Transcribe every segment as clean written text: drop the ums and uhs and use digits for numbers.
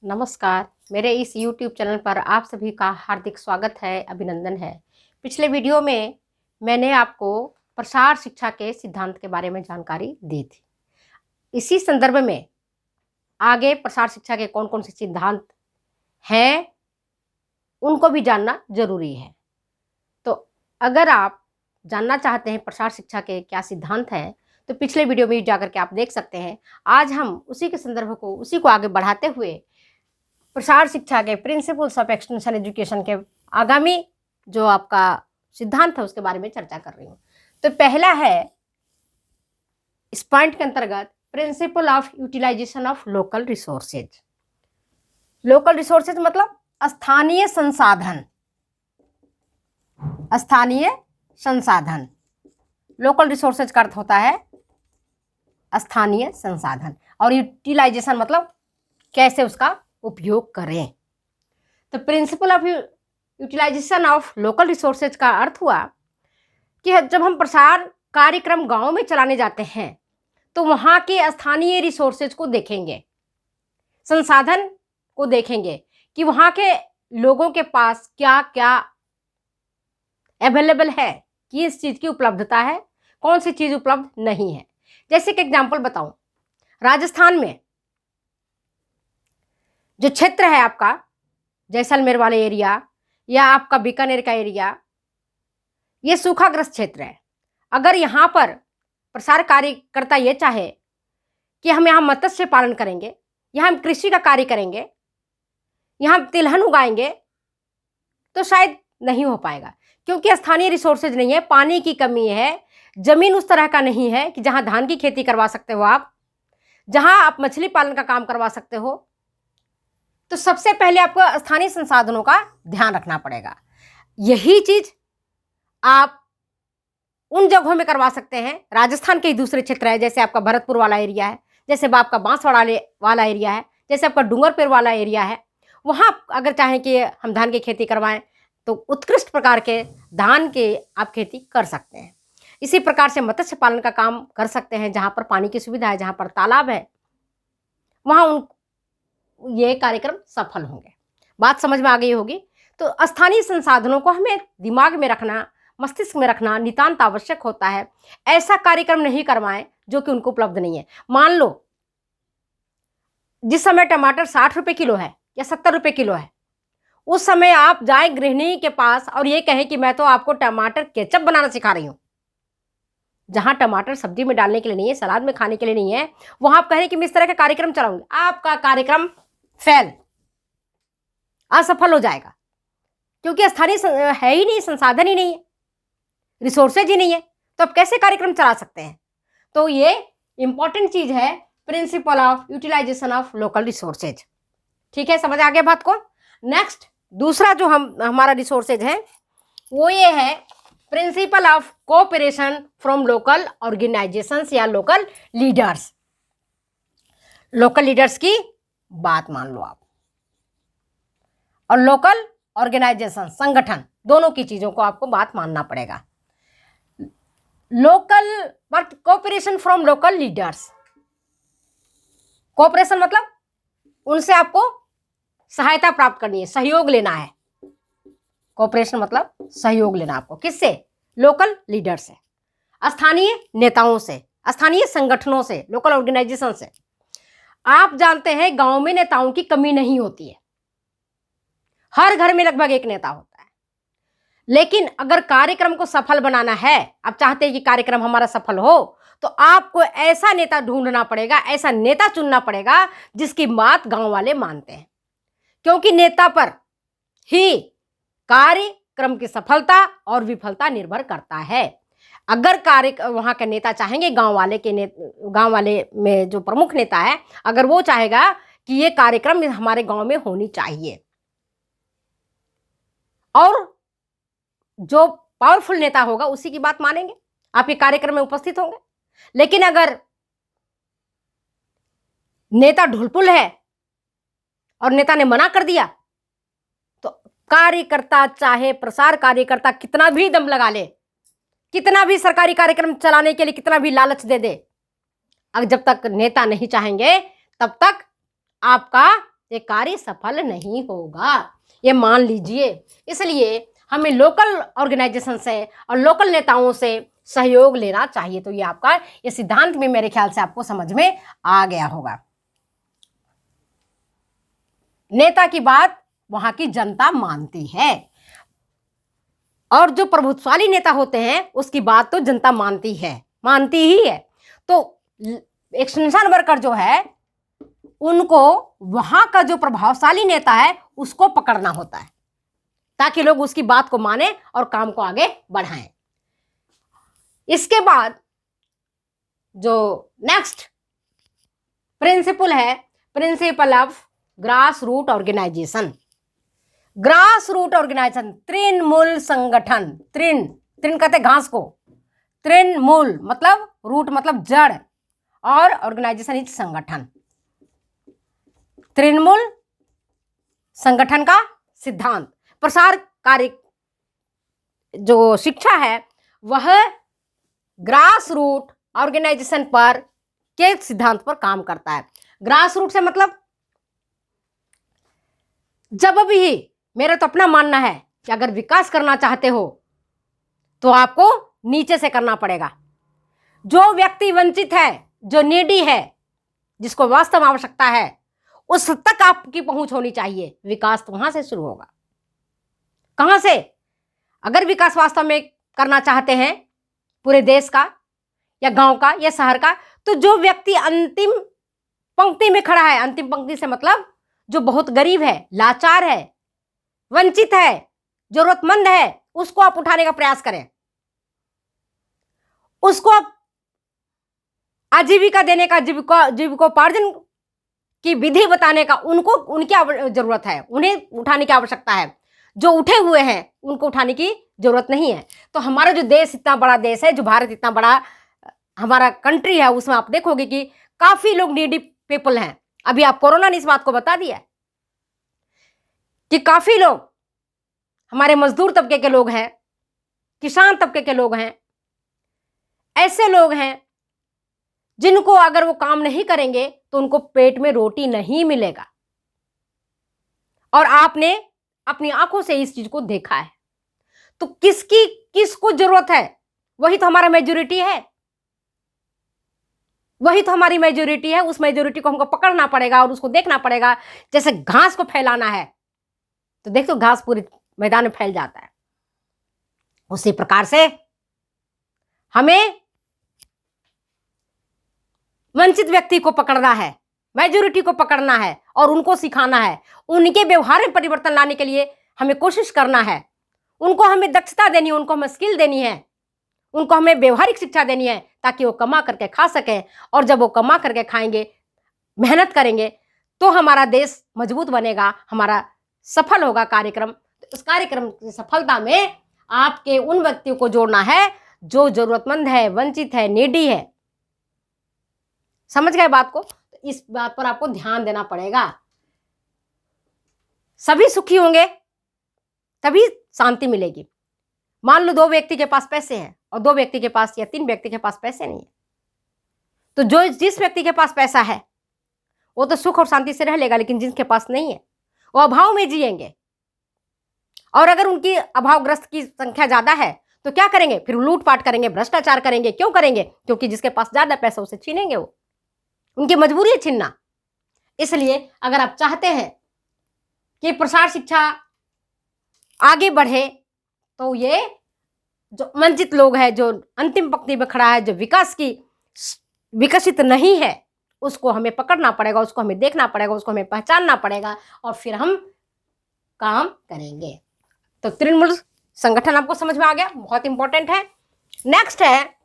नमस्कार। मेरे इस YouTube चैनल पर आप सभी का हार्दिक स्वागत है, अभिनंदन है। पिछले वीडियो में मैंने आपको प्रसार शिक्षा के सिद्धांत के बारे में जानकारी दी थी। इसी संदर्भ में आगे प्रसार शिक्षा के कौन कौन से सिद्धांत हैं, उनको भी जानना जरूरी है। तो अगर आप जानना चाहते हैं प्रसार शिक्षा के क्या सिद्धांत हैं, तो पिछले वीडियो में जाकर के आप देख सकते हैं। आज हम उसी के संदर्भ को आगे बढ़ाते हुए प्रसार शिक्षा के प्रिंसिपल्स ऑफ एक्सटेंशन एजुकेशन के आगामी जो आपका सिद्धांत है उसके बारे में चर्चा कर रही हूँ। तो पहला है इस पॉइंट के अंतर्गत principle of utilisation of local resources. Local resources मतलब स्थानीय संसाधन। स्थानीय संसाधन, लोकल रिसोर्सेज का अर्थ होता है स्थानीय संसाधन, और यूटिलाइजेशन मतलब कैसे उसका उपयोग करें। तो principle of utilisation of local resources का अर्थ हुआ कि जब हम प्रसार कार्यक्रम गांव में चलाने जाते हैं तो वहां के स्थानीय रिसोर्सेज को देखेंगे, संसाधन को देखेंगे कि वहां के लोगों के पास क्या क्या अवेलेबल है, किस चीज की उपलब्धता है, कौन सी चीज उपलब्ध नहीं है। जैसे कि एग्जाम्पल बताऊं, राजस्थान में जो क्षेत्र है आपका जैसलमेर वाला एरिया या आपका बीकानेर का एरिया, ये सूखाग्रस्त क्षेत्र है। अगर यहाँ पर प्रसार कार्यकर्ता ये चाहे कि हम यहाँ मत्स्य पालन करेंगे, यहाँ हम कृषि का कार्य करेंगे, यहाँ तिलहन उगाएंगे, तो शायद नहीं हो पाएगा, क्योंकि स्थानीय रिसोर्सेज नहीं है, पानी की कमी है, जमीन उस तरह का नहीं है कि जहाँ धान की खेती करवा सकते हो आप, जहाँ आप मछली पालन का काम करवा सकते हो। तो सबसे पहले आपको स्थानीय संसाधनों का ध्यान रखना पड़ेगा। यही चीज आप उन जगहों में करवा सकते हैं। राजस्थान के ही दूसरे क्षेत्र है, जैसे आपका भरतपुर वाला एरिया है, जैसे आपका बांसवाड़ा वाला एरिया है, जैसे आपका डूंगरपुर वाला एरिया है। वहां अगर चाहें कि हम धान की खेती करवाएं तो उत्कृष्ट प्रकार के धान के आप खेती कर सकते हैं। इसी प्रकार से मत्स्य पालन का काम कर सकते हैं, जहां पर पानी की सुविधा है, जहां पर तालाब है, वहां ये कार्यक्रम सफल होंगे। बात समझ में आ गई होगी। तो स्थानीय संसाधनों को हमें दिमाग में रखना, मस्तिष्क में रखना नितांत आवश्यक होता है। ऐसा कार्यक्रम नहीं करवाएं जो कि उनको उपलब्ध नहीं है। मान लो जिस समय टमाटर 60 रुपए किलो है या 70 रुपए किलो है, उस समय आप जाएं गृहिणी के पास और ये कहें कि मैं तो आपको टमाटर केचप बनाना सिखा रही हूं। जहां टमाटर सब्जी में डालने के लिए नहीं है, सलाद में खाने के लिए नहीं है, वहां आप कहें कि मैं इस तरह का कार्यक्रम चलाऊंगी, आपका कार्यक्रम फेल, असफल हो जाएगा, क्योंकि स्थानीय है ही नहीं, संसाधन ही नहीं है, रिसोर्सेज ही नहीं है। तो आप कैसे कार्यक्रम चला सकते हैं? तो ये इंपॉर्टेंट चीज है, principle of utilisation of local resources. ठीक है, समझ आ गया बात को। नेक्स्ट दूसरा जो हमारा रिसोर्सेज है वो ये है principle of cooperation from local organisations या लोकल लीडर्स। लोकल लीडर्स की बात मान लो आप, और लोकल ऑर्गेनाइजेशन संगठन, दोनों की चीजों को आपको बात मानना पड़ेगा। Local cooperation from local leaders, cooperation मतलब उनसे आपको सहायता प्राप्त करनी है, सहयोग लेना है। कोऑपरेशन मतलब सहयोग लेना आपको किससे? लोकल लीडर से, स्थानीय नेताओं से, स्थानीय संगठनों से, लोकल ऑर्गेनाइजेशन से। आप जानते हैं गांव में नेताओं की कमी नहीं होती है, हर घर में लगभग एक नेता होता है। लेकिन अगर कार्यक्रम को सफल बनाना है, आप चाहते हैं कि कार्यक्रम हमारा सफल हो, तो आपको ऐसा नेता ढूंढना पड़ेगा, ऐसा नेता चुनना पड़ेगा जिसकी बात गांव वाले मानते हैं, क्योंकि नेता पर ही कार्यक्रम की सफलता और विफलता निर्भर करता है। अगर वहां के नेता चाहेंगे, गांव वाले में जो प्रमुख नेता है, अगर वो चाहेगा कि ये कार्यक्रम हमारे गांव में होनी चाहिए, और जो पावरफुल नेता होगा उसी की बात मानेंगे, आप ये कार्यक्रम में उपस्थित होंगे। लेकिन अगर नेता ढुलपुल है और नेता ने मना कर दिया, तो कार्यकर्ता, चाहे प्रसार कार्यकर्ता कितना भी दम लगा ले, कितना भी सरकारी कार्यक्रम चलाने के लिए कितना भी लालच दे दे, अगर जब तक नेता नहीं चाहेंगे तब तक आपका ये कार्य सफल नहीं होगा, ये मान लीजिए। इसलिए हमें लोकल ऑर्गेनाइजेशन से और लोकल नेताओं से सहयोग लेना चाहिए। तो ये आपका ये सिद्धांत में मेरे ख्याल से आपको समझ में आ गया होगा। नेता की बात वहां की जनता मानती है, और जो प्रभुत्वशाली नेता होते हैं उसकी बात तो जनता मानती ही है। तो एक्सटेंशन वर्कर जो है उनको वहां का जो प्रभावशाली नेता है उसको पकड़ना होता है, ताकि लोग उसकी बात को माने और काम को आगे बढ़ाएं। इसके बाद जो नेक्स्ट प्रिंसिपल है, principle of grass root organisation. Grass root organisation, तृणमूल संगठन। तृण कहते घास को, तृणमूल मतलब रूट मतलब जड़, और ऑर्गेनाइजेशन इज संगठन। तृणमूल संगठन का सिद्धांत, प्रसार कार्य जो शिक्षा है वह ग्रास रूट ऑर्गेनाइजेशन पर के सिद्धांत पर काम करता है। ग्रास रूट से मतलब, जब भी मेरा तो अपना मानना है कि अगर विकास करना चाहते हो तो आपको नीचे से करना पड़ेगा। जो व्यक्ति वंचित है, जो नीडी है, जिसको वास्तव में आवश्यकता है, उस तक आपकी पहुंच होनी चाहिए। विकास तो वहां से शुरू होगा। कहां से? अगर विकास वास्तव में करना चाहते हैं पूरे देश का या गांव का या शहर का, तो जो व्यक्ति अंतिम पंक्ति में खड़ा है, अंतिम पंक्ति से मतलब जो बहुत गरीब है, लाचार है, वंचित है, जरूरतमंद है, उसको आप उठाने का प्रयास करें, उसको आप आजीविका देने का, जीविकोपार्जन की विधि बताने का उनको उनकी जरूरत है, उन्हें उठाने की आवश्यकता है। जो उठे हुए हैं उनको उठाने की जरूरत नहीं है। तो हमारा जो देश इतना बड़ा देश है, जो भारत इतना बड़ा हमारा कंट्री है, उसमें आप देखोगे कि काफी लोग नीडी पीपल हैं। अभी आप कोरोना ने इस बात को बता दिया कि काफी लोग हमारे मजदूर तबके के लोग हैं, किसान तबके के लोग हैं, ऐसे लोग हैं जिनको अगर वो काम नहीं करेंगे तो उनको पेट में रोटी नहीं मिलेगा। और आपने अपनी आंखों से इस चीज को देखा है। तो किसको जरूरत है? वही तो हमारा मेजॉरिटी है, वही तो हमारी मेजॉरिटी है। उस मेजॉरिटी को हमको पकड़ना पड़ेगा और उसको देखना पड़ेगा। जैसे घास को फैलाना है तो देखो घास पूरे मैदान में फैल जाता है, उसी प्रकार से हमें वंचित व्यक्ति को पकड़ना है, मेजॉरिटी को पकड़ना है और उनको सिखाना है। उनके व्यवहार में परिवर्तन लाने के लिए हमें कोशिश करना है। उनको हमें दक्षता देनी है, उनको हमें स्किल देनी है, उनको हमें व्यवहारिक शिक्षा देनी है, ताकि वो कमा करके खा सकें। और जब वो कमा करके खाएंगे, मेहनत करेंगे, तो हमारा देश मजबूत बनेगा, हमारा सफल होगा कार्यक्रम। तो उस कार्यक्रम की सफलता में आपके उन व्यक्तियों को जोड़ना है जो जरूरतमंद है, वंचित है, नीडी है। समझ गए बात को? तो इस बात पर आपको ध्यान देना पड़ेगा। सभी सुखी होंगे तभी शांति मिलेगी। मान लो 2 व्यक्ति के पास पैसे हैं और 2 व्यक्ति के पास या 3 व्यक्ति के पास पैसे नहीं है, तो जिस व्यक्ति के पास पैसा है वो तो सुख और शांति से रह लेगा, लेकिन जिसके पास नहीं है वो अभाव में जिएंगे। और अगर उनकी अभावग्रस्त की संख्या ज्यादा है तो क्या करेंगे? फिर लूटपाट करेंगे, भ्रष्टाचार करेंगे। क्यों करेंगे? क्योंकि जिसके पास ज्यादा पैसा उसे छीनेंगे, वो उनकी मजबूरी है छीनना। इसलिए अगर आप चाहते हैं कि प्रसार शिक्षा आगे बढ़े, तो ये जो वंचित लोग हैं, जो अंतिम पंक्ति में खड़ा है, जो विकसित नहीं है, उसको हमें पकड़ना पड़ेगा, उसको हमें देखना पड़ेगा, उसको हमें पहचानना पड़ेगा, और फिर हम काम करेंगे। तो तृणमूल संगठन आपको समझ में आ गया, बहुत इंपॉर्टेंट है। नेक्स्ट है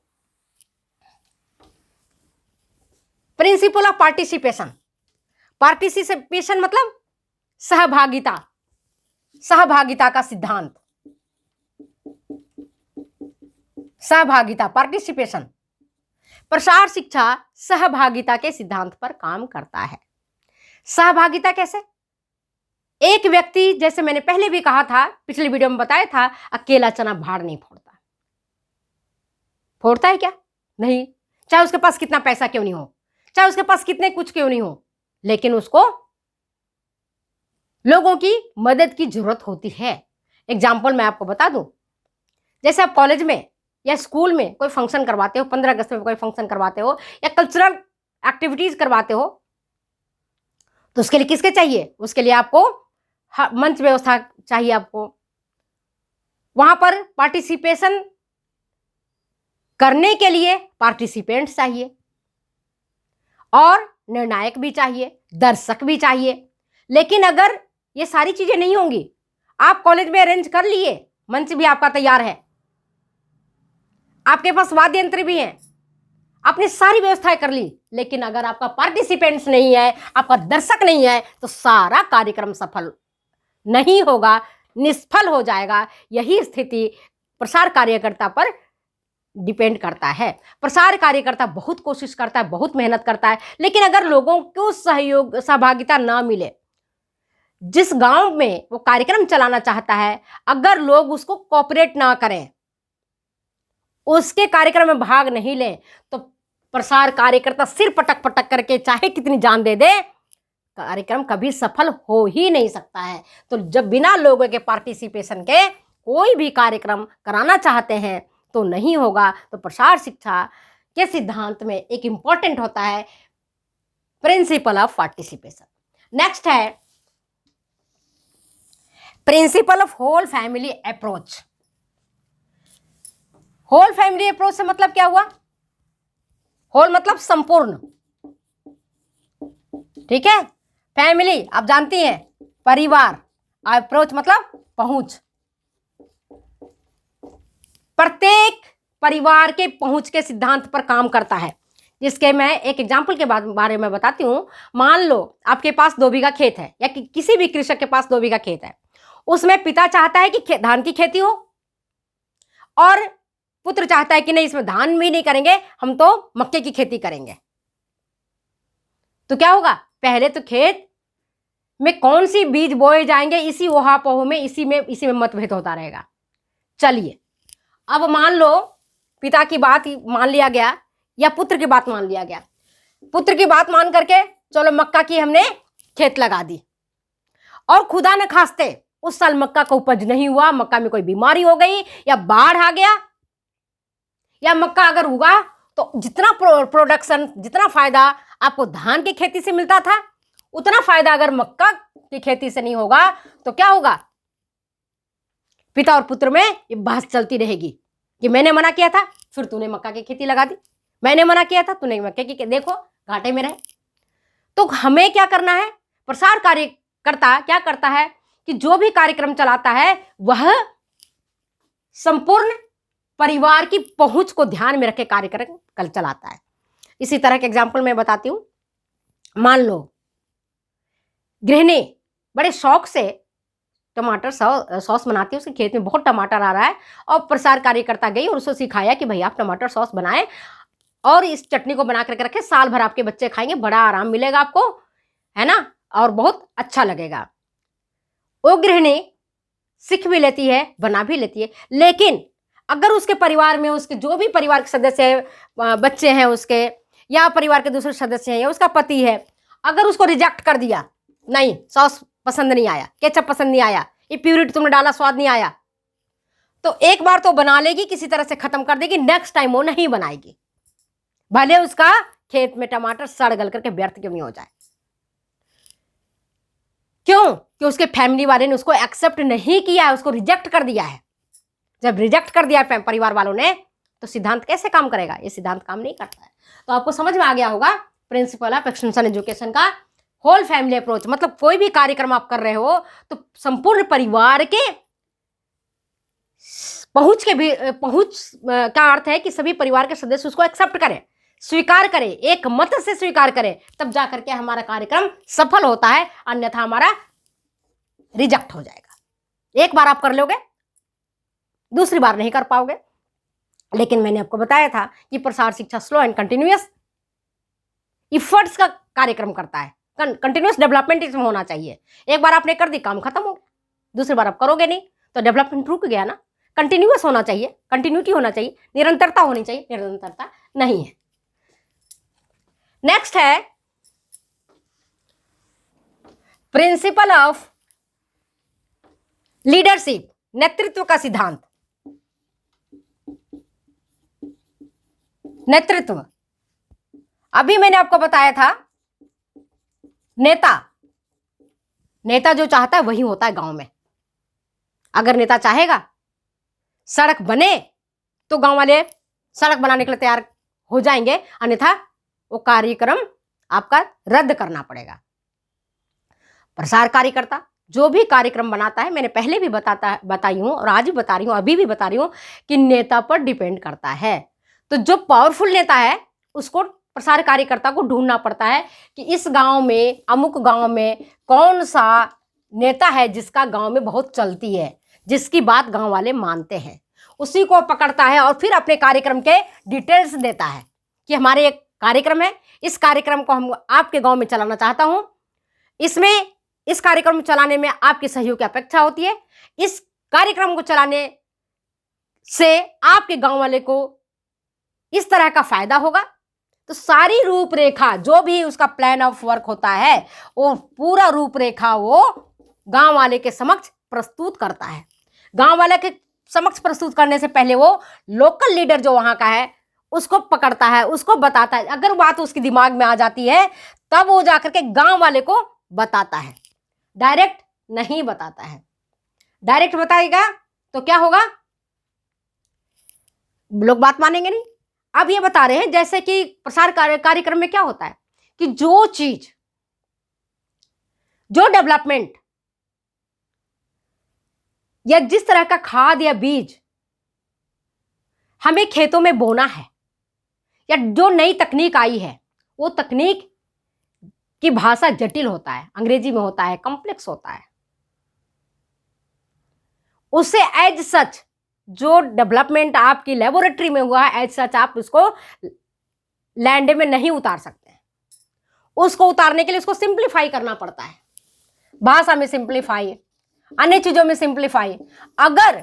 प्रिंसिपल ऑफ पार्टिसिपेशन। पार्टिसिपेशन मतलब सहभागिता, सहभागिता का सिद्धांत। सहभागिता, पार्टिसिपेशन। प्रसार शिक्षा सहभागिता के सिद्धांत पर काम करता है। सहभागिता कैसे? एक व्यक्ति, जैसे मैंने पहले भी कहा था, पिछले वीडियो में बताया था, अकेला चना भाड़ नहीं फोड़ता। फोड़ता है क्या? नहीं। चाहे उसके पास कितना पैसा क्यों नहीं हो, चाहे उसके पास कितने कुछ क्यों नहीं हो, लेकिन उसको लोगों की मदद की जरूरत होती है। एग्जाम्पल मैं आपको बता दूं, जैसे आप कॉलेज में या स्कूल में कोई फंक्शन करवाते हो, 15 अगस्त में कोई फंक्शन करवाते हो या कल्चरल एक्टिविटीज करवाते हो, तो उसके लिए किसके चाहिए? उसके लिए आपको मंच व्यवस्था चाहिए, आपको वहां पर पार्टिसिपेशन करने के लिए पार्टिसिपेंट्स चाहिए, और निर्णायक भी चाहिए, दर्शक भी चाहिए। लेकिन अगर ये सारी चीजें नहीं होंगी, आप कॉलेज में अरेंज कर लिए, मंच भी आपका तैयार है, आपके पास वाद्य यंत्र भी हैं, आपने सारी व्यवस्थाएं कर ली, लेकिन अगर आपका पार्टिसिपेंट्स नहीं है, आपका दर्शक नहीं है, तो सारा कार्यक्रम सफल नहीं होगा, निष्फल हो जाएगा। यही स्थिति प्रसार कार्यकर्ता पर डिपेंड करता है। प्रसार कार्यकर्ता बहुत कोशिश करता है, बहुत मेहनत करता है, लेकिन अगर लोगों को सहयोग, सहभागिता ना मिले, जिस गांव में वो कार्यक्रम चलाना चाहता है, अगर लोग उसको कोऑपरेट ना करें, उसके कार्यक्रम में भाग नहीं लें, तो प्रसार कार्यकर्ता सिर पटक पटक करके चाहे कितनी जान दे दे, कार्यक्रम कभी सफल हो ही नहीं सकता है। तो जब बिना लोगों के पार्टिसिपेशन के कोई भी कार्यक्रम कराना चाहते हैं तो नहीं होगा। तो प्रसार शिक्षा के सिद्धांत में एक इंपॉर्टेंट होता है प्रिंसिपल ऑफ पार्टिसिपेशन। नेक्स्ट है principle of whole family approach. Whole family approach से मतलब क्या हुआ? होल मतलब संपूर्ण, ठीक है। फैमिली आप जानती हैं, परिवार। अप्रोच मतलब पहुंच, प्रत्येक परिवार के पहुंच के सिद्धांत पर काम करता है। जिसके मैं एक एग्जाम्पल के बारे में बताती हूँ। मान लो आपके पास 2 बीघा खेत है, या किसी भी कृषक के पास 2 बीघा खेत है, उसमें पिता चाहता है कि धान की खेती हो, और पुत्र चाहता है कि नहीं, इसमें धान भी नहीं करेंगे, हम तो मक्के की खेती करेंगे। तो क्या होगा? पहले तो खेत में कौन सी बीज बोए जाएंगे, इसी ओहापोह में इसी में मतभेद होता रहेगा। चलिए, अब मान लो पिता की बात मान लिया गया या पुत्र की बात मान लिया गया। पुत्र की बात मान करके चलो मक्का की हमने खेत लगा दी, और खुदा न खास्ते उस साल मक्का का उपज नहीं हुआ, मक्का में कोई बीमारी हो गई या बाढ़ आ गया, या मक्का अगर हुआ तो जितना प्रोडक्शन, जितना फायदा आपको धान की खेती से मिलता था, उतना फायदा अगर मक्का की खेती से नहीं होगा, तो क्या होगा? पिता और पुत्र में ये बहस चलती रहेगी कि मैंने मना किया था, फिर तूने मक्का की खेती लगा दी, मैंने मना किया था, तूने मक्के की, देखो घाटे में रहे। तो हमें क्या करना है? प्रसार कार्यकर्ता क्या करता है कि जो भी कार्यक्रम चलाता है वह संपूर्ण परिवार की पहुंच को ध्यान में रखे कार्यक्रम कल चलाता है। इसी तरह के एग्जाम्पल मैं बताती हूं। मान लो गृहिणी बड़े शौक से टमाटर सॉस बनाती है, उसके खेत में बहुत टमाटर आ रहा है, और प्रसार कार्यकर्ता गई और उसको सिखाया कि भाई आप टमाटर सॉस बनाएं और इस चटनी को बना करके रखें, साल भर आपके बच्चे खाएंगे, बड़ा आराम मिलेगा आपको, है ना, और बहुत अच्छा लगेगा। वो गृहिणी सीख भी लेती है, बना भी लेती है, लेकिन अगर उसके परिवार में, उसके जो भी परिवार के सदस्य है, बच्चे हैं उसके, या परिवार के दूसरे सदस्य हैं, या उसका पति है, अगर उसको रिजेक्ट कर दिया, नहीं सॉस पसंद नहीं आया, केचप पसंद नहीं आया, ये प्यूरिटी तुमने डाला स्वाद नहीं आया, तो एक बार तो बना लेगी, किसी तरह से खत्म कर देगी, नेक्स्ट टाइम वो नहीं बनाएगी, भले उसका खेत में टमाटर सड़ गल करके व्यर्थ क्यों नहीं हो जाए। क्यों? कि उसके फैमिली वाले ने उसको एक्सेप्ट नहीं किया है, उसको रिजेक्ट कर दिया है। जब रिजेक्ट कर दिया है परिवार वालों ने, तो सिद्धांत कैसे काम करेगा? ये सिद्धांत काम नहीं करता है। तो आपको समझ में आ गया होगा प्रिंसिपल ऑफ एक्सटेंशन एजुकेशन का होल फैमिली अप्रोच। मतलब कोई भी कार्यक्रम आप कर रहे हो तो संपूर्ण परिवार के पहुंच का अर्थ है कि सभी परिवार के सदस्य उसको एक्सेप्ट करें, स्वीकार करें, एक मत से स्वीकार करें, तब जाकर के हमारा कार्यक्रम सफल होता है, अन्यथा हमारा रिजेक्ट हो जाएगा। एक बार आप कर लोगे, दूसरी बार नहीं कर पाओगे। लेकिन मैंने आपको बताया था कि प्रसार शिक्षा स्लो एंड कंटिन्यूअस इफर्ट्स का कार्यक्रम करता है, कंटिन्यूअस डेवलपमेंट इसमें होना चाहिए। एक बार आपने कर दी, काम खत्म हो गया, दूसरी बार आप करोगे नहीं तो डेवलपमेंट रुक गया ना। कंटिन्यूअस होना चाहिए, कंटिन्यूटी होना चाहिए, निरंतरता होनी चाहिए, निरंतरता नहीं है। नेक्स्ट है प्रिंसिपल ऑफ लीडरशिप, नेतृत्व का सिद्धांत। नेतृत्व, अभी मैंने आपको बताया था नेता, नेता जो चाहता है वही होता है गांव में। अगर नेता चाहेगा सड़क बने तो गांव वाले सड़क बनाने के लिए तैयार हो जाएंगे, अन्यथा वो कार्यक्रम आपका रद्द करना पड़ेगा। प्रसार कार्यकर्ता जो भी कार्यक्रम बनाता है, मैंने पहले भी बताई हूं और आज भी बता रही हूं, अभी भी बता रही हूं कि नेता पर डिपेंड करता है। तो जो पावरफुल नेता है उसको प्रसार कार्यकर्ता को ढूंढना पड़ता है कि इस गांव में, अमुक गांव में कौन सा नेता है जिसका गांव में बहुत चलती है, जिसकी बात गांव वाले मानते हैं, उसी को पकड़ता है और फिर अपने कार्यक्रम के डिटेल्स देता है कि हमारे एक कार्यक्रम है, इस कार्यक्रम को हम आपके गांव में चलाना चाहता हूं, इसमें इस कार्यक्रम को चलाने में आपके सहयोग की अपेक्षा होती है, इस कार्यक्रम को चलाने से आपके गांव वाले को इस तरह का फायदा होगा। तो सारी रूपरेखा, जो भी उसका प्लान ऑफ वर्क होता है, वो पूरा रूपरेखा वो गांव वाले के समक्ष प्रस्तुत करता है। गांव वाले के समक्ष प्रस्तुत करने से पहले वो लोकल लीडर जो वहां का है उसको पकड़ता है, उसको बताता है। अगर बात उसके दिमाग में आ जाती है तब वो जाकर के गांव वाले को बताता है, डायरेक्ट नहीं बताता है। डायरेक्ट बताएगा तो क्या होगा, लोग बात मानेंगे नहीं। अब ये बता रहे हैं जैसे कि प्रसार कार्यक्रम में क्या होता है कि जो चीज, जो डेवलपमेंट या जिस तरह का खाद या बीज हमें खेतों में बोना है, या जो नई तकनीक आई है, वो तकनीक की भाषा जटिल होता है, अंग्रेजी में होता है, कॉम्प्लेक्स होता है। उसे एज सच जो डेवलपमेंट आपकी लेबोरेटरी में हुआ है, एज सच आप उसको लैंड में नहीं उतार सकते हैं। उसको उतारने के लिए उसको सिंप्लीफाई करना पड़ता है, भाषा में सिंप्लीफाई, अन्य चीजों में सिंप्लीफाई। अगर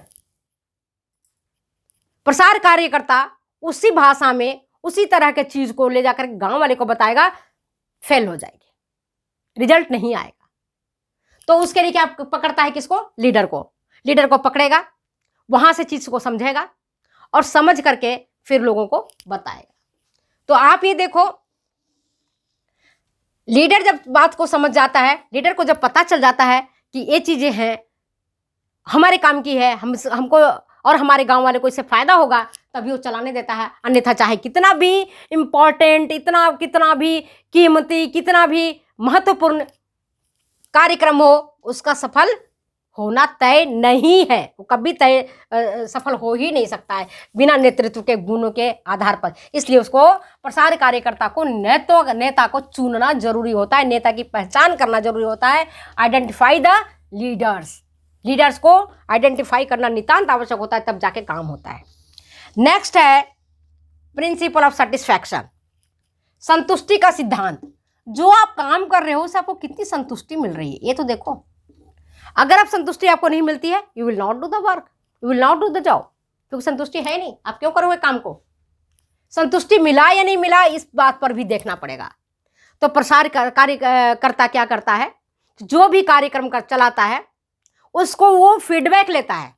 प्रसार कार्यकर्ता उसी भाषा में उसी तरह के चीज को ले जाकर गांव वाले को बताएगा, फेल हो जाएगी, रिजल्ट नहीं आएगा। तो उसके लिए क्या पकड़ता है, किसको, लीडर को। लीडर को पकड़ेगा, वहां से चीज को समझेगा और समझ करके फिर लोगों को बताएगा। तो आप ये देखो, लीडर जब बात को समझ जाता है, लीडर को जब पता चल जाता है कि ये चीजें हैं, हमारे काम की है, हमको और हमारे गांव वाले को इससे फायदा होगा, तभी वो चलाने देता है। अन्यथा चाहे कितना भी इंपॉर्टेंट, कितना भी कीमती, कितना भी महत्वपूर्ण कार्यक्रम हो, उसका सफल होना तय नहीं है। वो कभी सफल हो ही नहीं सकता है बिना नेतृत्व के गुणों के आधार पर। इसलिए उसको, प्रसार कार्यकर्ता को नेता को चुनना जरूरी होता है, नेता की पहचान करना जरूरी होता है। आइडेंटिफाई द लीडर्स को आइडेंटिफाई करना नितांत आवश्यक होता है, तब जाके काम होता है। नेक्स्ट है प्रिंसिपल ऑफ सेटिस्फैक्शन, संतुष्टि का सिद्धांत। जो आप काम कर रहे हो उससे आपको कितनी संतुष्टि मिल रही है, ये तो देखो। अगर आप संतुष्टि आपको नहीं मिलती है, you will not do the work, you will not do the job, क्योंकि संतुष्टि है नहीं, आप क्यों करोगे काम को। संतुष्टि मिला या नहीं मिला, इस बात पर भी देखना पड़ेगा। तो प्रसार कार्यकर्ता क्या करता है, जो भी कार्यक्रम चलाता है उसको वो फीडबैक लेता है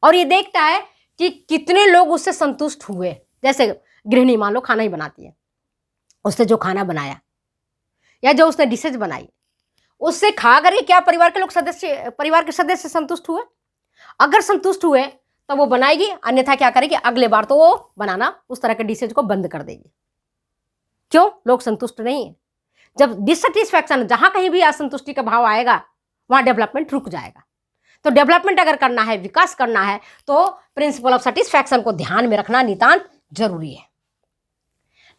और ये देखता है कि कितने लोग उससे संतुष्ट हुए। जैसे गृहिणी मान लो खाना ही बनाती है, उसने जो खाना बनाया या जो उसने डिशेज बनाई, उससे खा करके क्या परिवार के सदस्य संतुष्ट हुए। अगर संतुष्ट हुए तो वो बनाएगी, अन्यथा क्या करेगी, अगले बार तो वो बनाना उस तरह के डिशेज को बंद कर देगी। क्यों, लोग संतुष्ट नहीं है। जब डिससेटिस्फैक्शन, जहां कहीं भी असंतुष्टि का भाव आएगा वहां डेवलपमेंट रुक जाएगा। तो डेवलपमेंट अगर करना है, विकास करना है, तो प्रिंसिपल ऑफ सेटिस्फैक्शन को ध्यान में रखना नितांत जरूरी है।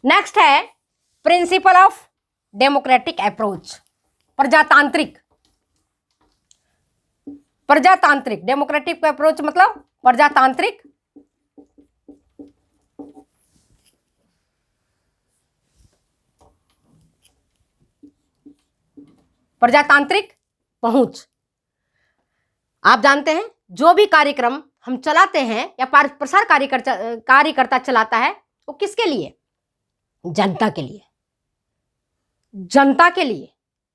नेक्स्ट है प्रिंसिपल ऑफ डेमोक्रेटिक अप्रोच, प्रजातांत्रिक डेमोक्रेटिक अप्रोच मतलब प्रजातांत्रिक पहुंच। आप जानते हैं जो भी कार्यक्रम हम चलाते हैं या प्रसार कार्यकर्ता चलाता है, वो किसके लिए, जनता के लिए, जनता के लिए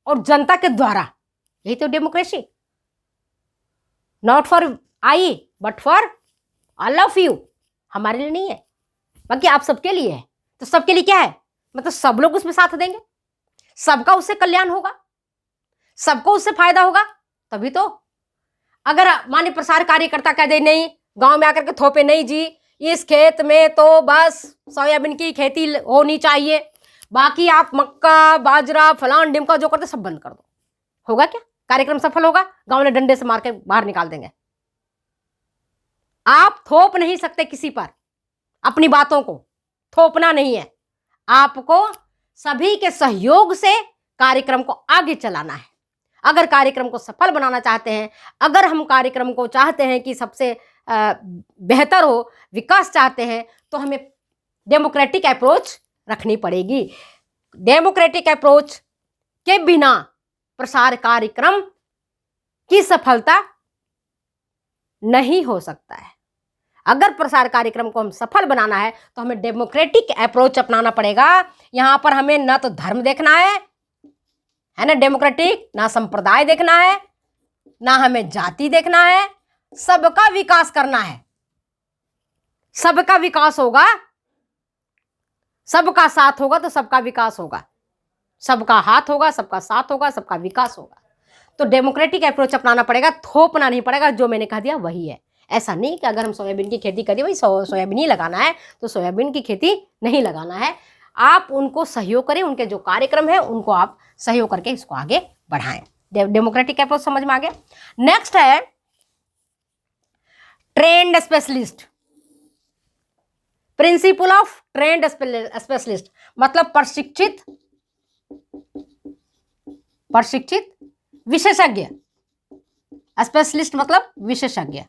और जनता के द्वारा। यही तो democracy. Not for I but for all of you, हमारे लिए नहीं है, बाकी आप सबके लिए है। तो सबके लिए क्या है, मतलब सब लोग उसमें साथ देंगे, सबका उससे कल्याण होगा, सबको उससे फायदा होगा, तभी तो। अगर माने प्रसार कार्यकर्ता कह दे नहीं, गांव में आकर के थोपे नहीं जी, इस खेत में तो बस सोयाबीन की खेती होनी चाहिए, बाकी आप मक्का बाजरा फलान डिमका जो करते सब बंद कर दो, होगा क्या? कार्यक्रम सफल होगा? गांव ने डंडे से मार के बाहर निकाल देंगे। आप थोप नहीं सकते किसी पर, अपनी बातों को थोपना नहीं है, आपको सभी के सहयोग से कार्यक्रम को आगे चलाना है। अगर कार्यक्रम को सफल बनाना चाहते हैं, अगर हम कार्यक्रम को चाहते हैं कि सबसे बेहतर हो, विकास चाहते हैं, तो हमें डेमोक्रेटिक अप्रोच रखनी पड़ेगी। डेमोक्रेटिक अप्रोच के बिना प्रसार कार्यक्रम की सफलता नहीं हो सकता है। अगर प्रसार कार्यक्रम को हम सफल बनाना है तो हमें डेमोक्रेटिक अप्रोच अपनाना पड़ेगा। यहां पर हमें ना तो धर्म देखना है ना डेमोक्रेटिक, ना संप्रदाय देखना है, ना हमें जाति देखना है, सबका विकास करना है। सबका विकास होगा, सबका साथ होगा तो सबका विकास होगा, सबका हाथ होगा, सबका साथ होगा, सबका विकास होगा। तो डेमोक्रेटिक अप्रोच अपनाना पड़ेगा, थोपना नहीं पड़ेगा। जो मैंने कह दिया वही है। ऐसा नहीं कि अगर हम सोयाबीन की खेती करें वही सोयाबीन ही लगाना है, तो सोयाबीन की खेती नहीं लगाना है। आप उनको सहयोग करें, उनके जो कार्यक्रम है उनको आप सहयोग करके इसको आगे बढ़ाएं। डेमोक्रेटिक अप्रोच समझ में आ गया। नेक्स्ट है trend specialist, principle of trend specialist, मतलब प्रशिक्षित विशेषज्ञ। स्पेशलिस्ट मतलब विशेषज्ञ,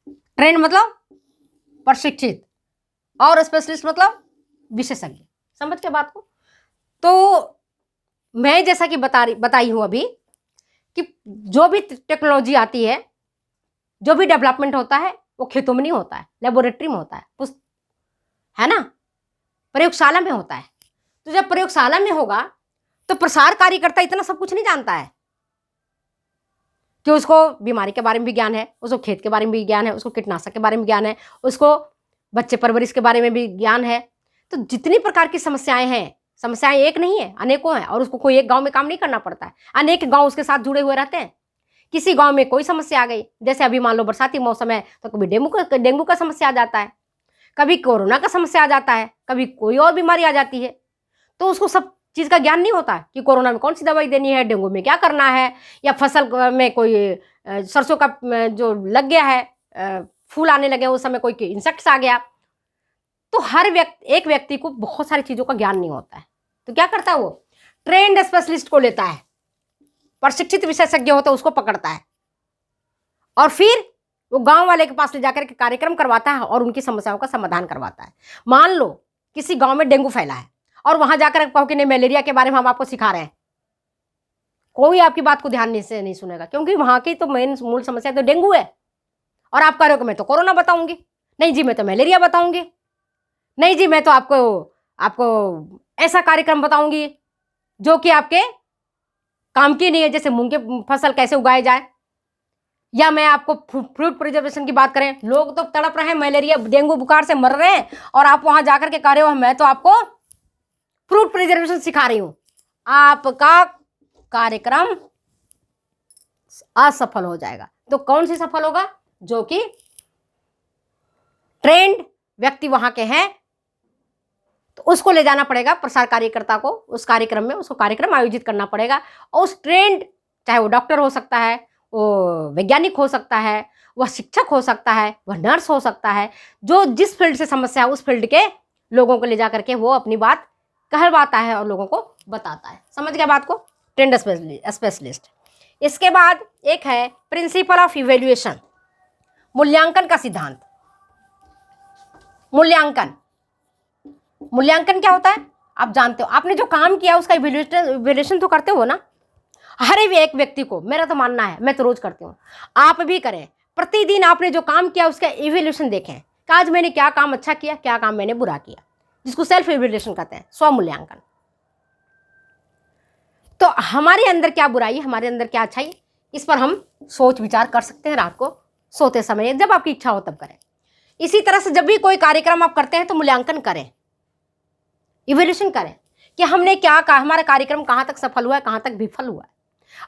ट्रेंड मतलब प्रशिक्षित, और स्पेशलिस्ट मतलब विशेषज्ञ। समझ के बात को? तो मैं जैसा कि बताई हूं अभी कि जो भी टेक्नोलॉजी आती है, जो भी डेवलपमेंट होता है, वो खेतों में नहीं होता है, लेबोरेटरी में होता है ना, प्रयोगशाला में होता है। तो जब प्रयोगशाला में होगा तो प्रसार कार्यकर्ता इतना सब कुछ नहीं जानता है कि उसको बीमारी के बारे में भी ज्ञान है, उसको खेत के बारे में भी ज्ञान है, उसको कीटनाशक के बारे में ज्ञान है, उसको बच्चे परवरिश के बारे में भी ज्ञान है। तो जितनी प्रकार की समस्याएं हैं, समस्याएं एक नहीं है, अनेकों हैं, और उसको कोई एक गांव में काम नहीं करना पड़ता है, अनेक गांव उसके साथ जुड़े हुए रहते हैं। किसी गांव में कोई समस्या आ गई, जैसे अभी मान लो बरसाती मौसम है तो कभी डेंगू का समस्या आ जाता है, कभी कोरोना का समस्या आ जाता है, कभी कोई और बीमारी आ जाती है। तो उसको सब चीज़ का ज्ञान नहीं होता कि कोरोना में कौन सी दवाई देनी है, डेंगू में क्या करना है, या फसल में कोई सरसों का जो लग गया है, फूल आने लगे, उस समय कोई इंसेक्ट्स आ गया। तो एक व्यक्ति को बहुत सारी चीज़ों का ज्ञान नहीं होता है। तो क्या करता है वो? ट्रेंड स्पेशलिस्ट को लेता है, प्रशिक्षित विशेषज्ञ होता है उसको पकड़ता है, और फिर वो गांव वाले के पास ले जाकर के कार्यक्रम करवाता है और उनकी समस्याओं का समाधान करवाता है। मान लो किसी गांव में डेंगू फैला है और वहां जाकर कहो कि नहीं, मलेरिया के बारे में हम आपको सिखा रहे हैं, कोई आपकी बात को ध्यान से नहीं सुनेगा, क्योंकि वहां की तो मूल समस्या तो डेंगू है। और आप कह रहे हो कि मैं तो कोरोना बताऊंगी, नहीं जी मैं तो मलेरिया बताऊंगी, नहीं जी मैं तो आपको ऐसा कार्यक्रम बताऊंगी जो कि आपके काम की नहीं है, जैसे मूंग की फसल कैसे उगाए जाए, या मैं आपको फ्रूट प्रिजर्वेशन की बात करें, लोग तो तड़प रहे हैं, मलेरिया डेंगू बुखार से मर रहे हैं, और आप वहां जाकर के कह रहे हो मैं तो आपको फ्रूट प्रिजर्वेशन सिखा रही हूं। आपका कार्यक्रम असफल हो जाएगा। तो कौन सी सफल होगा? जो कि ट्रेंड व्यक्ति वहां के हैं, तो उसको ले जाना पड़ेगा, प्रसार कार्यकर्ता को उस कार्यक्रम में, उसको कार्यक्रम आयोजित करना पड़ेगा। और उस ट्रेंड, चाहे वो डॉक्टर हो सकता है, वो वैज्ञानिक हो सकता है, वह शिक्षक हो सकता है, वह नर्स हो सकता है, जो जिस फील्ड से समस्या है उस फील्ड के लोगों को ले जा करके वो अपनी बात कहलवाता है और लोगों को बताता है। समझ गया बात को? Trend specialist. इसके बाद एक है प्रिंसिपल ऑफ इवेल्युएशन, मूल्यांकन का सिद्धांत। मूल्यांकन क्या होता है आप जानते हो? आपने जो काम किया उसका इवेल्युएशन तो करते हो ना, हर एक व्यक्ति को, मेरा तो मानना है, मैं तो रोज करती हूँ, आप भी करें। प्रतिदिन आपने जो काम किया उसका इवेल्युएशन देखें कि आज मैंने क्या काम अच्छा किया, क्या काम मैंने बुरा किया, जिसको सेल्फ इवेल्युएशन कहते हैं, स्व मूल्यांकन। तो हमारे अंदर क्या बुराई, हमारे अंदर क्या अच्छाई, इस पर हम सोच विचार कर सकते हैं रात को सोते समय, जब आपकी इच्छा हो तब करें। इसी तरह से जब भी कोई कार्यक्रम आप करते हैं तो मूल्यांकन करें, इवैल्यूएशन करें कि हमने क्या कहा, हमारा कार्यक्रम कहाँ तक सफल हुआ है, कहाँ तक विफल हुआ है।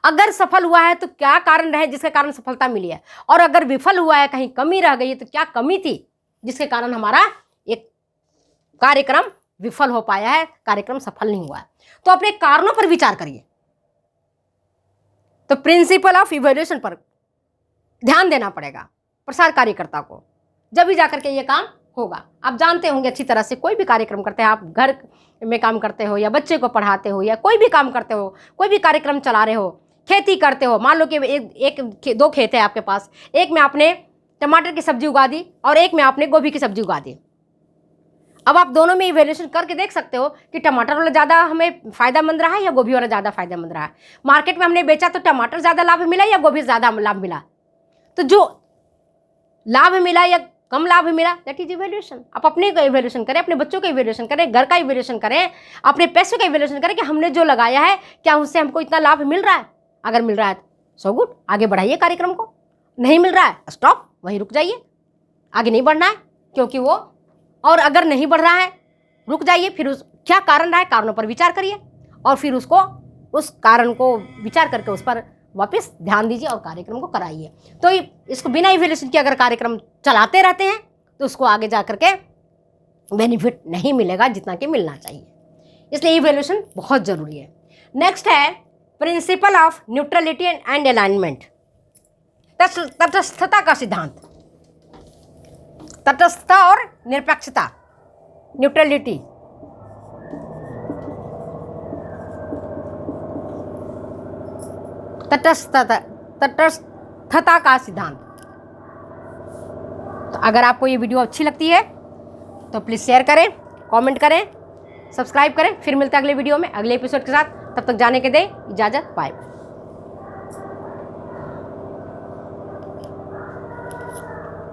अगर सफल हुआ है तो क्या कारण रहे जिसके कारण सफलता मिली है, और अगर विफल हुआ है, कहीं कमी रह गई है, तो क्या कमी थी जिसके कारण हमारा एक कार्यक्रम विफल हो पाया है, कार्यक्रम सफल नहीं हुआ है। तो अपने कारणों पर विचार करिए। तो प्रिंसिपल ऑफ इवैल्यूएशन पर ध्यान देना पड़ेगा प्रसार कार्यकर्ता को, जब भी जाकर के ये काम होगा। आप जानते होंगे अच्छी तरह से, कोई भी कार्यक्रम करते हैं, आप घर में काम करते हो या बच्चे को पढ़ाते हो या कोई भी काम करते हो, कोई भी कार्यक्रम चला रहे हो, खेती करते हो, मान लो कि दो खेत है आपके पास, एक में आपने टमाटर की सब्जी उगा दी और एक में आपने गोभी की सब्जी उगा दी। अब आप दोनों में इवैल्यूएशन करके देख सकते हो कि टमाटर वाला ज़्यादा हमें फ़ायदेमंद रहा है या गोभी वाला ज़्यादा फ़ायदेमंद रहा है। मार्केट में हमने बेचा तो टमाटर ज़्यादा लाभ मिला या गोभी ज़्यादा लाभ मिला। तो जो लाभ मिला या कम लाभ मिला, दैट इज इवैल्यूएशन। आप अपने का इवैल्यूएशन करें, अपने बच्चों का इवैल्यूएशन करें, घर का इवैल्यूएशन करें, अपने पैसों का इवैल्यूएशन करें कि हमने जो लगाया है क्या उससे हमको इतना लाभ मिल रहा है। अगर मिल रहा है सो गुड, आगे बढ़ाइए कार्यक्रम को। नहीं मिल रहा है स्टॉप, वहीं रुक जाइए, आगे नहीं बढ़ना है क्योंकि वो, और अगर नहीं बढ़ रहा है रुक जाइए, फिर उस क्या कारण रहा है, कारणों पर विचार करिए और फिर उसको, उस कारण को विचार करके उस पर वापस ध्यान दीजिए और कार्यक्रम को कराइए। तो इसको बिना इवैल्यूएशन के अगर कार्यक्रम चलाते रहते हैं तो उसको आगे जा करके बेनिफिट नहीं मिलेगा जितना कि मिलना चाहिए। इसलिए इवैल्यूएशन बहुत ज़रूरी है। नेक्स्ट है principle of neutrality and alignment, तटस्थता का सिद्धांत। तटस्थता और निरपेक्षता, न्यूट्रलिटी। तटस्थता का सिद्धांत। तो अगर आपको ये वीडियो अच्छी लगती है तो प्लीज़ शेयर करें, कमेंट करें, सब्सक्राइब करें। फिर मिलते हैं अगले वीडियो में अगले एपिसोड के साथ। तब तक जाने के दें इजाज़त, बाय।